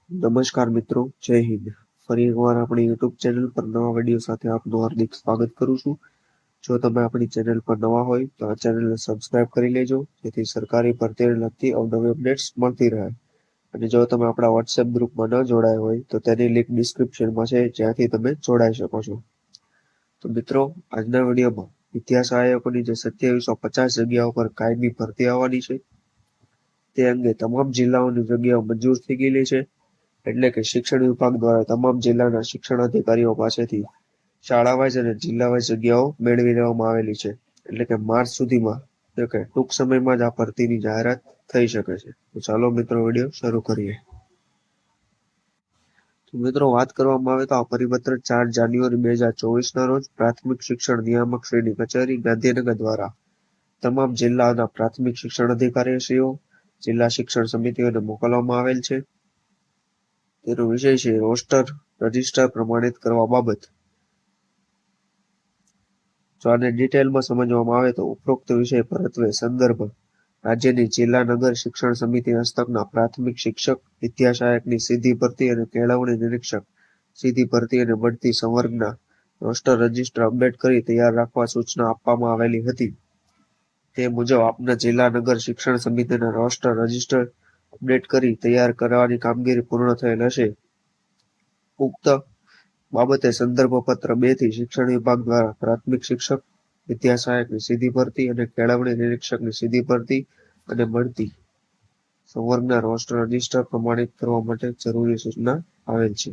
નમસ્કાર મિત્રો, જય હિન્દ. ફરી એકવાર આપણી યુટ્યુબ ચેનલ પર નવા વિડીયો સાથે આપનું હાર્દિક સ્વાગત કરું છું. જો તમે આપણી ચેનલ પર નવા હોય તો આ ચેનલને સબસ્ક્રાઇબ કરી લેજો, જેથી સરકારી ભરતીને લગતી અવનવી અપડેટ્સ મળતી રહે. અને જો તમે આપણા વોટ્સએપ ગ્રુપમાં ન જોડાયા હોય તો તેની લિંક ડિસ્ક્રિપ્શનમાં છે, જ્યાંથી તમે જોડાઈ શકો છો. તો મિત્રો, આજના વિડીયોમાં વિદ્યા સહાયકોની જે 2750 જગ્યાઓ પર કાયમી ભરતી આવવાની છે તે અંગે તમામ જિલ્લાઓની જગ્યાઓ મંજૂર થઈ ગયેલી છે. એટલે કે શિક્ષણ વિભાગ દ્વારા તમામ જિલ્લાના શિક્ષણાધિકારીઓ પાસેથી શાળા વાઇઝ અને જિલ્લા વાઇઝ જગ્યાઓ મેળવી લેવામાં આવેલી છે. એટલે કે માર્ચ સુધીમાં, એટલે કે ટૂંક સમયમાં જ આ ભરતીની જાહેરાત થઈ શકે છે. તો ચાલો મિત્રો, વિડીયો શરૂ કરીએ. તો મિત્રો, વાત કરવામાં આવે તો આ પરિપત્ર 4 જાન્યુઆરી 2024ના રોજ પ્રાથમિક શિક્ષણ નિયામક શ્રીની કચેરી ગાંધીનગર દ્વારા તમામ જિલ્લાના પ્રાથમિક શિક્ષણ અધિકારીશ્રીઓ, જિલ્લા શિક્ષણ સમિતિઓને મોકલવામાં આવેલ છે. તેનો વિષય છે રોસ્ટર રજિસ્ટર પ્રમાણિત કરવા બાબત. જો આને ડિટેલમાં સમજવામાં આવે તો ઉપરોક્ત વિષય પરત્વે સંદર્ભ રાજ્યની જિલ્લા નગર શિક્ષણ સમિતિ હસ્તકના પ્રાથમિક શિક્ષક, વિદ્યા સહાયકની સીધી ભરતી અને કેળવણી નિરીક્ષક સીધી ભરતી અને બઢતી સંવર્ગના રોસ્ટર રજિસ્ટર અપડેટ કરી તૈયાર રાખવા સૂચના આપવામાં આવેલી હતી. તે મુજબ આપના જિલ્લા નગર શિક્ષણ સમિતિના રોસ્ટર રજિસ્ટર અપડેટ કરી તૈયાર કરવાની કામગીરી પૂર્ણ થયેલ હશે. ઉક્ત બાબતે સંદર્ભ પત્ર 2 થી શિક્ષણ વિભાગ દ્વારા પ્રાથમિક શિક્ષક, વિદ્યા સહાયકની સીધી ભરતી અને કેળવણી નિરીક્ષકની સીધી ભરતી અને બઢતી સંવર્ગના રોસ્ટર રજિસ્ટર પ્રમાણિત કરવા માટે જરૂરી સૂચના આવેલ છે.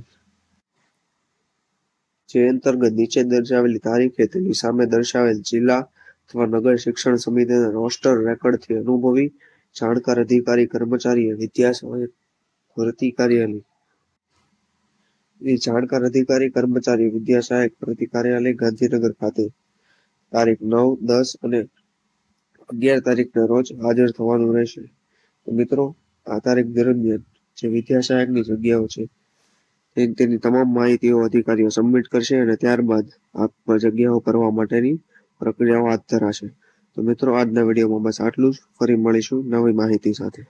જે અંતર્ગત નીચે દર્શાવેલી તારીખે તેની સામે દર્શાવેલ જિલ્લા અથવા નગર શિક્ષણ સમિતિના રોસ્ટર રેકર્ડથી અનુભવી જાણકાર અધિકારી કર્મચારીએ વિદ્યા સહાયક ભરતી કાર્યાલય જાણકાર અધિકારી કર્મચારી વિદ્યા સહાયક ભરતી કાર્યાલય ગાંધીનગર ખાતે તારીખ 9, 10 અને 11 તારીખના રોજ હાજર થવાનું રહેશે. તો મિત્રો, આ તારીખ દરમિયાન જે વિદ્યા સહાયકની જગ્યાઓ છે તેની તમામ માહિતીઓ અધિકારીઓ સબમિટ કરશે અને ત્યારબાદ આ જગ્યાઓ ભરવા માટેની પ્રક્રિયાઓ હાથ ધરાશે. તો મિત્રો, આજના વિડીયોમાં બસ આટલું જ. ફરી મળીશું નવી માહિતી સાથે.